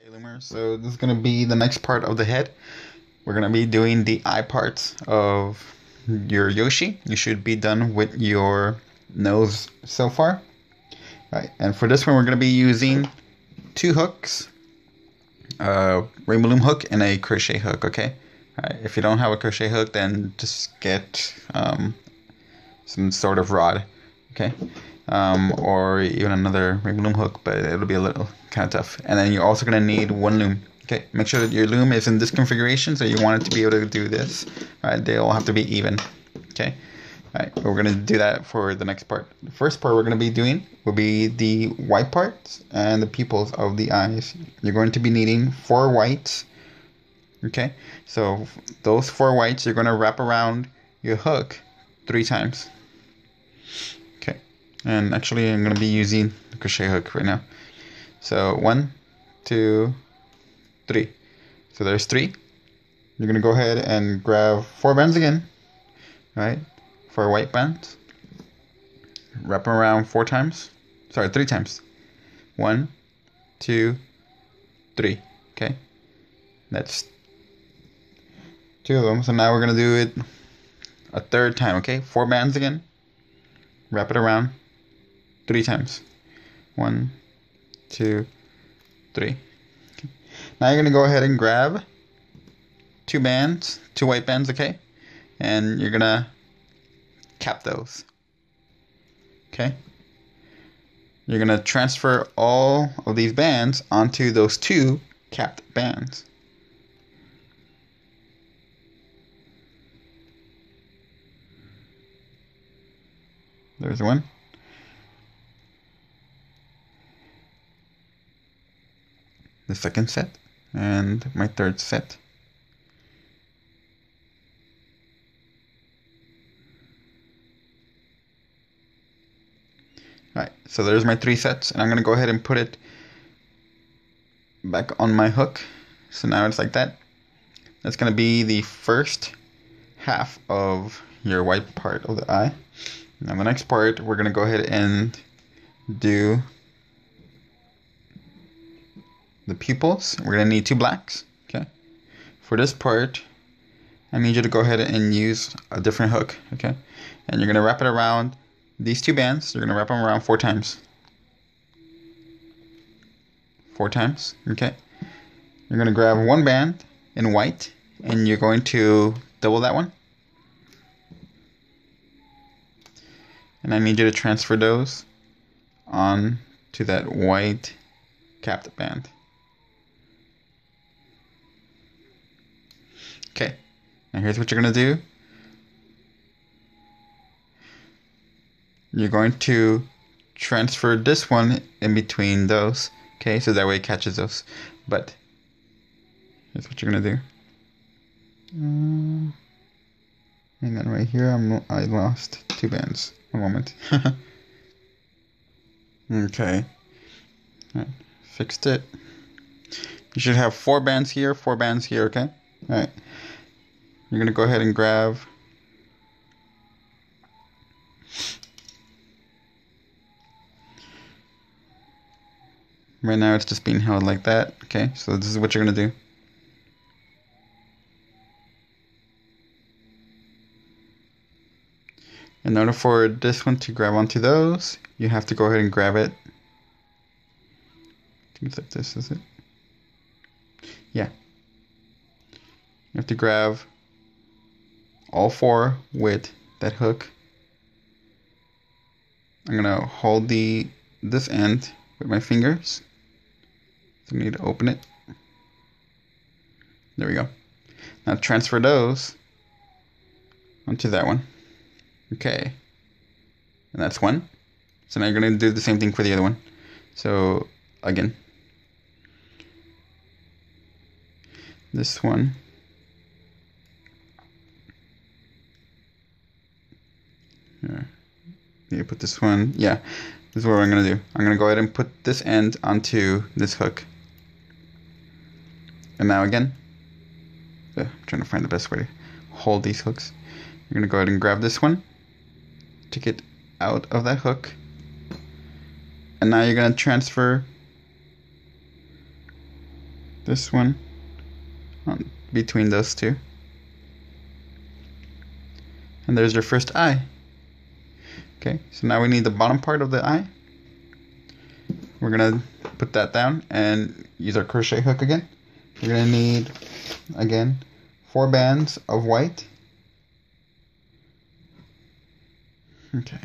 Hey Loomer, so this is going to be the next part of the head. We're going to be doing the eye parts of your Yoshi. You should be done with your nose so far. Right, and for this one we're going to be using two hooks, a rainbow loom hook and a crochet hook, okay? Alright, if you don't have a crochet hook, then just get some sort of rod, okay? Or even another rainbow loom hook, but it'll be a little kind of tough. And then you're also going to need one loom. Okay, make sure that your loom is in this configuration, so you want it to be able to do this. Right, they all have to be even. Okay, all right, we're going to do that for the next part. The first part we're going to be doing will be the white parts and the pupils of the eyes. You're going to be needing 4 whites. Okay, so those 4 whites you're going to wrap around your hook 3 times. Okay, and actually I'm going to be using the crochet hook right now. So 1, 2, 3. So there's 3. You're going to go ahead and grab 4 bands again. Right? 4 white bands. Wrap them around 4 times. Sorry, 3 times. 1, 2, 3. Okay? That's 2 of them. So now we're going to do it a 3rd time. Okay? 4 bands again. Wrap it around 3 times. 1, 2, 3. Okay. Now you're going to go ahead and grab 2 bands, 2 white bands, okay? And you're going to cap those. Okay? You're going to transfer all of these bands onto those 2 capped bands. There's one. The second set and my 3rd set. Alright, so there's my 3 sets, and I'm going to go ahead and put it back on my hook. So now it's like that. That's going to be the first half of your white part of the eye. Now the next part, we're going to go ahead and do the pupils. We're going to need 2 blacks. Okay. For this part, I need you to go ahead and use a different hook. Okay. And you're going to wrap it around these 2 bands. You're going to wrap them around 4 times. 4 times. Okay. You're going to grab 1 band in white, and you're going to double that one. And I need you to transfer those on to that white capped band. Okay, now here's what you're going to do. You're going to transfer this one in between those. Okay, so that way it catches those. But here's what you're going to do. Hang on, right here, I lost 2 bands. A moment. Okay. Alright, fixed it. You should have 4 bands here, 4 bands here, okay? Alright. You're gonna go ahead and grab right now it's just being held like that. Okay, so this is what you're gonna do. In order for this one to grab onto those, you have to go ahead and grab it. It's like this, is it? Yeah. You have to grab all 4 with that hook. I'm gonna hold this end with my fingers. So I need to open it. There we go. Now transfer those onto that one. Okay. And that's 1. So now you're gonna do the same thing for the other one. So again, this one. Here. Need to put this one. Yeah, this is what I'm gonna do. I'm gonna go ahead and put this end onto this hook. And now again, I'm trying to find the best way to hold these hooks. You're gonna go ahead and grab this one, take it out of that hook, and now you're gonna transfer this one on between those two. And there's your first eye. Okay, so now we need the bottom part of the eye. We're gonna put that down and use our crochet hook again. We're gonna need, again, 4 bands of white. Okay.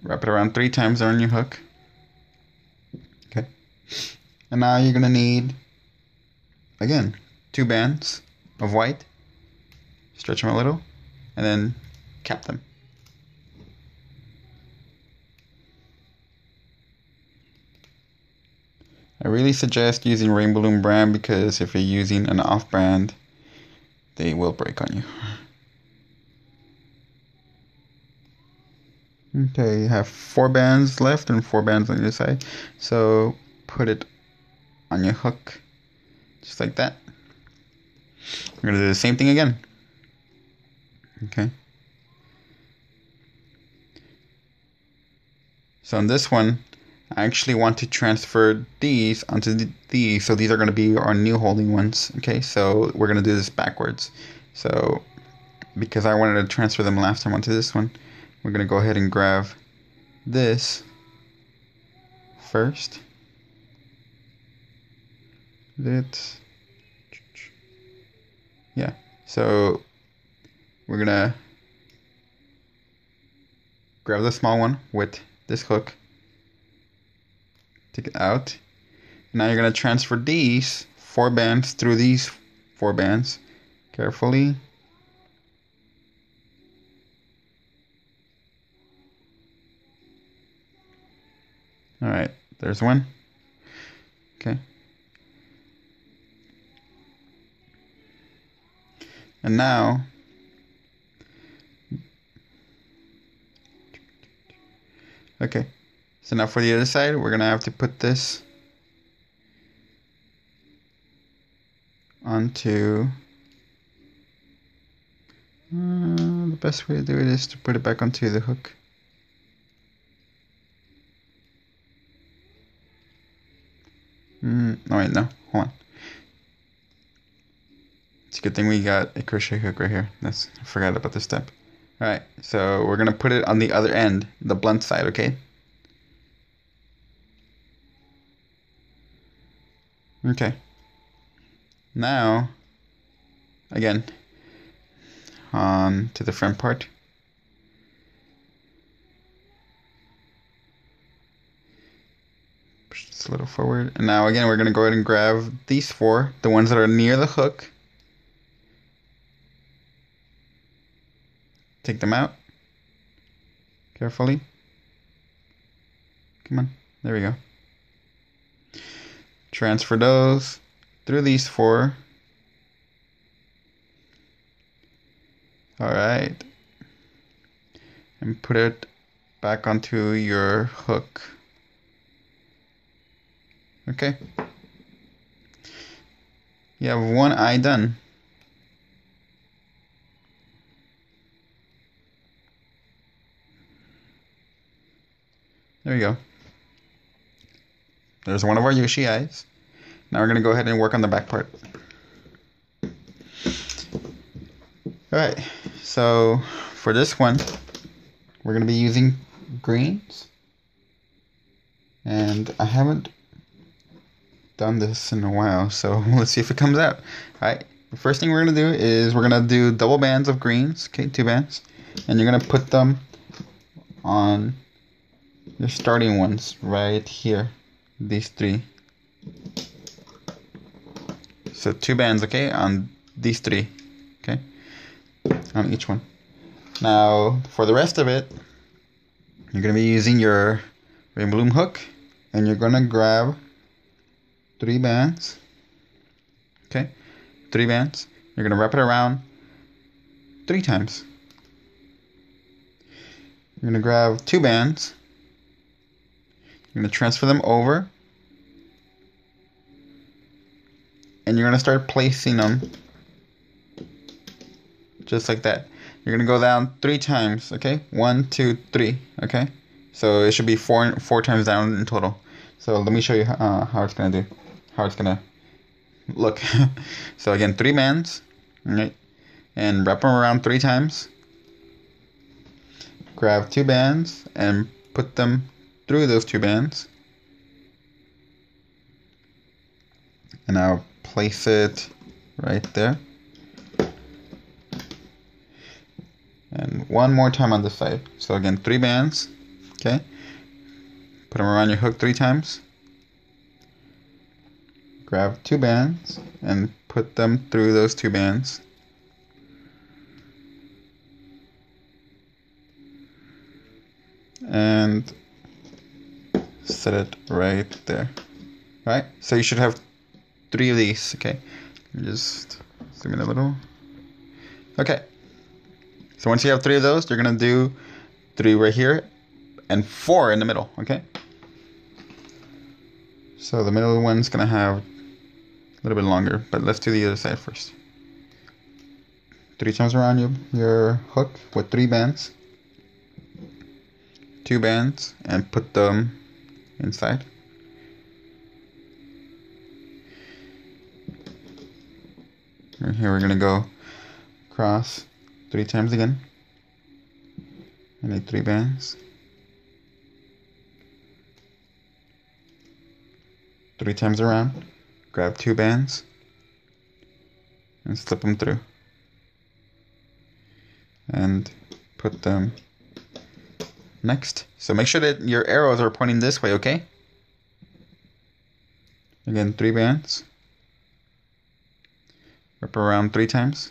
Wrap it around 3 times on your hook. Okay. And now you're gonna need, again, 2 bands of white. Stretch them a little, and then cap them. I really suggest using Rainbow Loom brand because if you're using an off brand, they will break on you. Okay, you have 4 bands left and 4 bands on your side. So put it on your hook, just like that. We're going to do the same thing again. Okay. So on this one, I actually want to transfer these onto these. So these are going to be our new holding ones. Okay, so we're going to do this backwards. So because I wanted to transfer them last time onto this one, we're going to go ahead and grab this first. Yeah, so we're going to grab the small one with this hook. Take it out. Now you're going to transfer these 4 bands through these 4 bands carefully. Alright, there's one. Okay. And now, okay, so now for the other side, we're going to have to put this onto, the best way to do it is to put it back onto the hook. Oh wait, no, hold on. It's a good thing we got a crochet hook right here. I forgot about this step. Alright, so we're going to put it on the other end, the blunt side, okay? Okay. Now, again, on to the front part. Push this a little forward. And now again, we're going to go ahead and grab these 4, the ones that are near the hook. Take them out carefully. Come on, there we go. Transfer those through these 4. Alright. And put it back onto your hook. Okay. You have 1 eye done. There we go. There's one of our Yoshi eyes. Now we're going to go ahead and work on the back part. Alright, so for this one, we're going to be using greens. And I haven't done this in a while, so let's see if it comes out. Alright, the first thing we're going to do is we're going to do double bands of greens. Okay, 2 bands. And you're going to put them on the starting ones right here, these 3. So 2 bands, okay, on these 3, okay, on each one. Now for the rest of it, you're going to be using your Rainbow Loom hook, and you're going to grab 3 bands, okay, 3 bands. You're going to wrap it around 3 times. You're going to grab 2 bands. You're going to transfer them over, and you're going to start placing them just like that. You're going to go down 3 times, okay? 1, 2, 3, okay? So it should be four times down in total. So let me show you how it's gonna do, how it's gonna look. So again, 3 bands, right? And wrap them around 3 times. Grab 2 bands and put them through those 2 bands. And I'll place it right there. And one more time on this side. So again, 3 bands, okay? Put them around your hook 3 times. Grab 2 bands and put them through those 2 bands. And set it right there. Right? So you should have 3 of these, okay? Just zoom in a little. Okay. So once you have 3 of those, you're gonna do 3 right here and 4 in the middle, okay? So the middle one's gonna have a little bit longer, but let's do the other side first. 3 times around your hook with 3 bands. 2 bands and put them inside. And here we're gonna go across 3 times again. I need 3 bands. 3 times around. Grab 2 bands and slip them through. And put them next. So make sure that your arrows are pointing this way, okay? Again, 3 bands. Wrap around 3 times.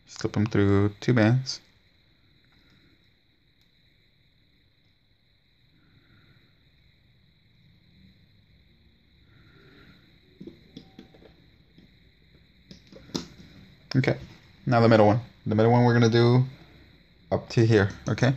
Slip them through 2 bands. Okay, now the middle one. The middle one we're gonna do up to here, okay?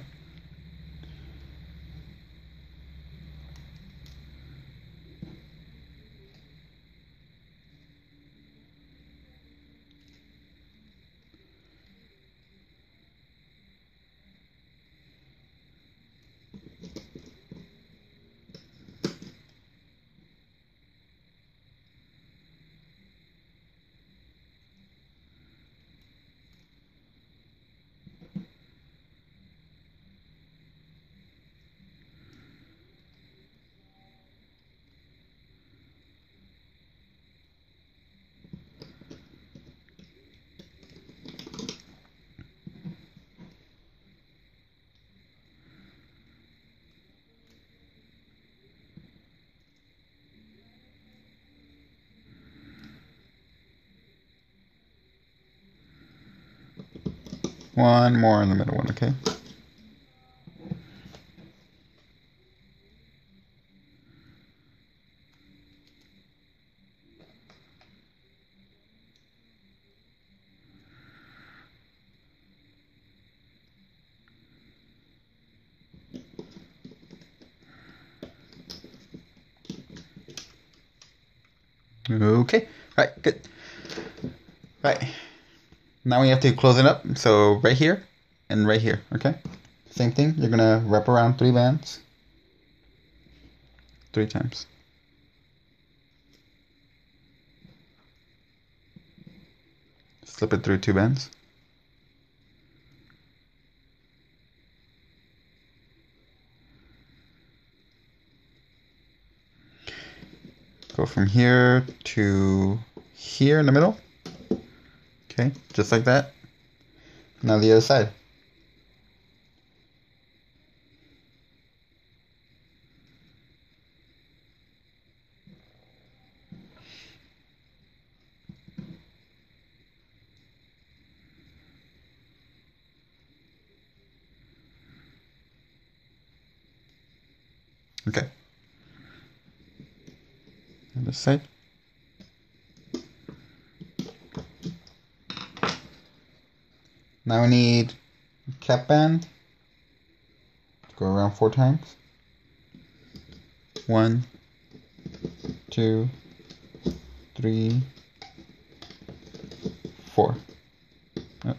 One more in the middle one, okay? Okay, all right, good. Right, now we have to close it up. So right here and right here, okay? Same thing, you're gonna wrap around 3 bands. 3 times. Slip it through 2 bands. Go from here to here in the middle. Okay, just like that. Now the other side. Okay. And this side. Now we need a cap band to go around 4 times. 1, 2, 3, 4. Oh.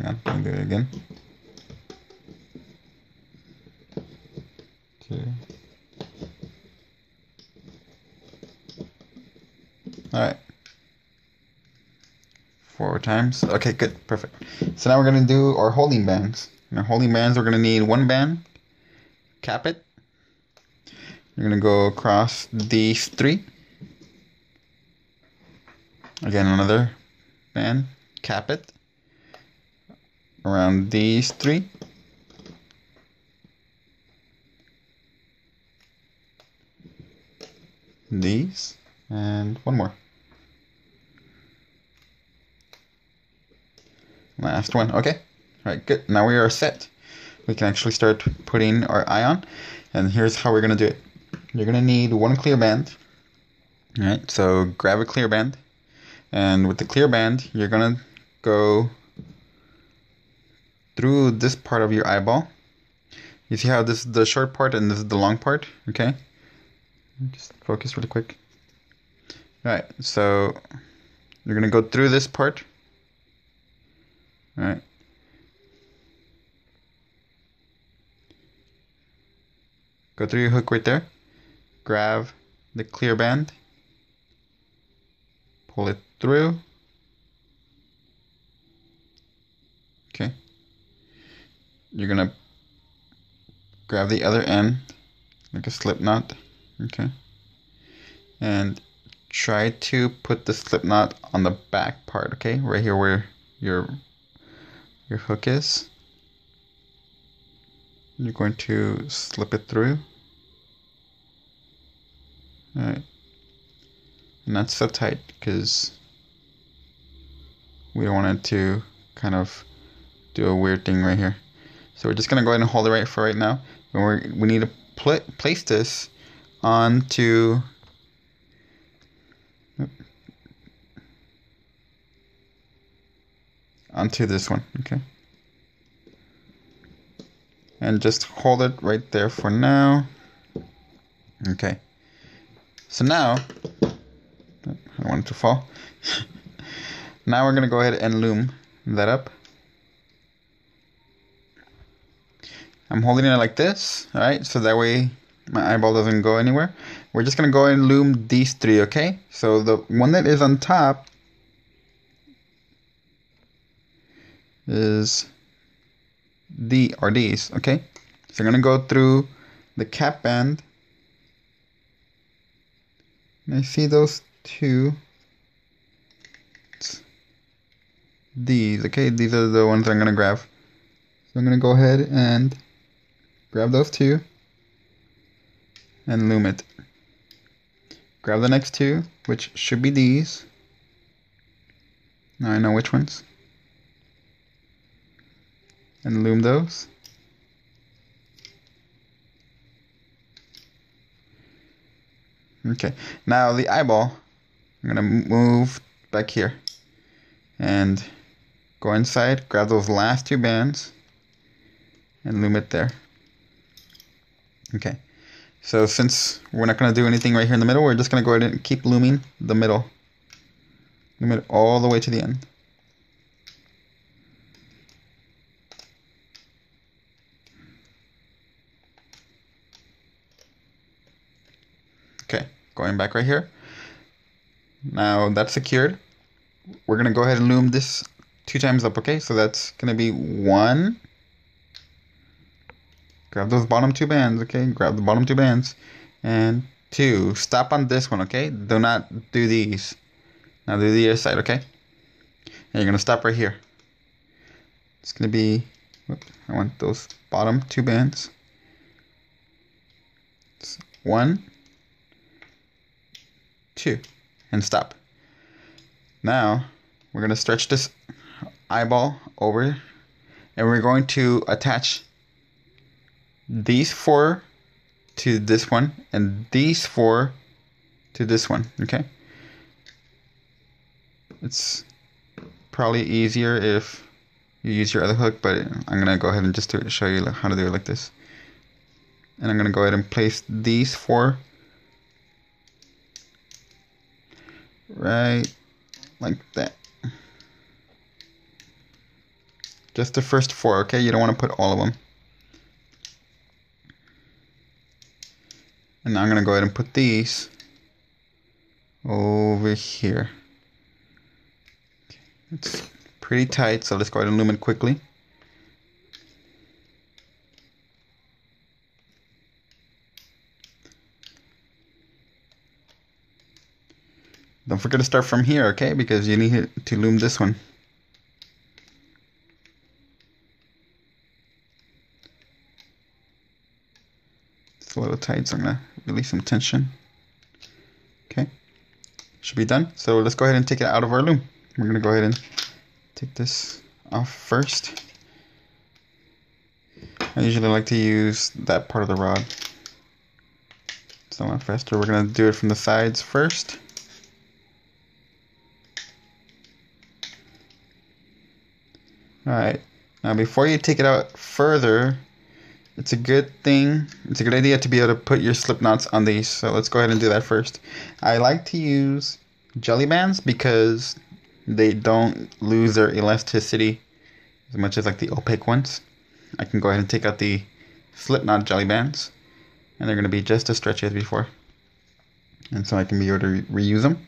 Hang on, let me do it again. 2. Alright. 4 times. Okay, good, perfect. So now we're gonna do our holding bands. In our holding bands, we're gonna need 1 band, cap it. You're gonna go across these 3. Again, another band, cap it around these 3. These, and 1 more. Last one. Okay. Alright, good. Now we are set. We can actually start putting our eye on. And here's how we're going to do it. You're going to need 1 clear band. Alright, so grab a clear band. And with the clear band, you're going to go through this part of your eyeball. You see how this is the short part and this is the long part? Okay. Just focus really quick. Alright, so you're going to go through this part. Alright. Go through your hook right there. Grab the clear band. Pull it through. Okay. You're gonna grab the other end, like a slip knot. Okay. And try to put the slip knot on the back part, okay? Right here where your hook is. You're going to slip it through. Alright. Not so tight because we don't want it to kind of do a weird thing right here. So we're just going to go ahead and hold it right for right now. And we need to place this onto this one, okay? And just hold it right there for now. Okay. So now, I don't want it to fall. Now we're going to go ahead and loom that up. I'm holding it like this, alright? So that way my eyeball doesn't go anywhere. We're just going to go ahead and loom these 3, okay? So the one that is on top is these, okay? So I'm going to go through the cap band. And I see those 2. It's these, okay? These are the ones I'm going to grab. So I'm going to go ahead and grab those 2 and loom it. Grab the next 2, which should be these. Now I know which ones. And loom those. Okay, now the eyeball, I'm gonna move back here and go inside, grab those last 2 bands and loom it there. Okay, so since we're not gonna do anything right here in the middle, we're just gonna go ahead and keep looming the middle. Loom it all the way to the end. Okay, going back right here. Now that's secured. We're gonna go ahead and loom this 2 times up, okay? So that's gonna be 1. Grab those bottom 2 bands, okay? Grab the bottom 2 bands. And 2. Stop on this one, okay? Do not do these. Now do the other side, okay? And you're gonna stop right here. It's gonna be, I want those bottom 2 bands. It's 1, 2, and stop. Now we're going to stretch this eyeball over and we're going to attach these 4 to this one and these 4 to this one, okay? It's probably easier if you use your other hook, but I'm going to go ahead and just show you how to do it like this. And I'm going to go ahead and place these 4 right like that. Just the first 4, okay? You don't want to put all of them. And now I'm going to go ahead and put these over here. It's pretty tight, so let's go ahead and loom it quickly. Don't forget to start from here, okay? Because you need to loom this one. It's a little tight, so I'm going to release some tension. Okay. Should be done. So let's go ahead and take it out of our loom. We're going to go ahead and take this off first. I usually like to use that part of the rod. It's a lot faster. We're going to do it from the sides first. Alright, now before you take it out further, it's a good idea to be able to put your slip knots on these. So let's go ahead and do that first. I like to use jelly bands because they don't lose their elasticity as much as like the opaque ones. I can go ahead and take out the slip knot jelly bands, and they're going to be just as stretchy as before. And so I can be able to reuse them.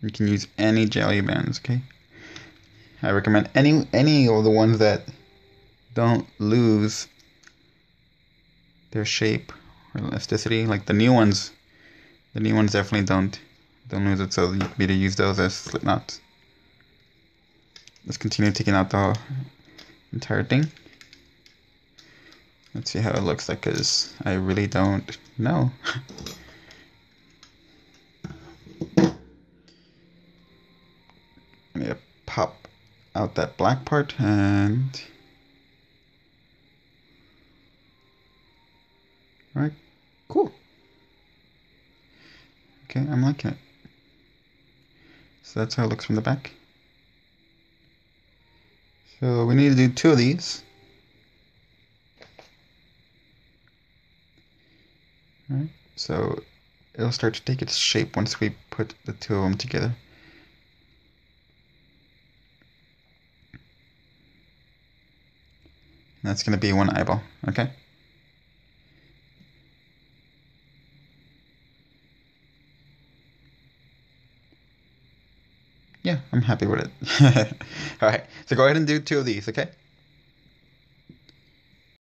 You can use any jelly bands, okay? I recommend any of the ones that don't lose their shape or elasticity. Like the new ones definitely don't lose it, so you can be to use those as slip knots. Let's continue taking out the entire thing. Let's see how it looks like, because I really don't know. I'm gonna pop out that black part and alright, cool. Okay, I'm liking it. So that's how it looks from the back. So we need to do 2 of these. Alright, so it'll start to take its shape once we put the 2 of them together. That's going to be 1 eyeball, okay? Yeah, I'm happy with it. Alright, so go ahead and do 2 of these, okay?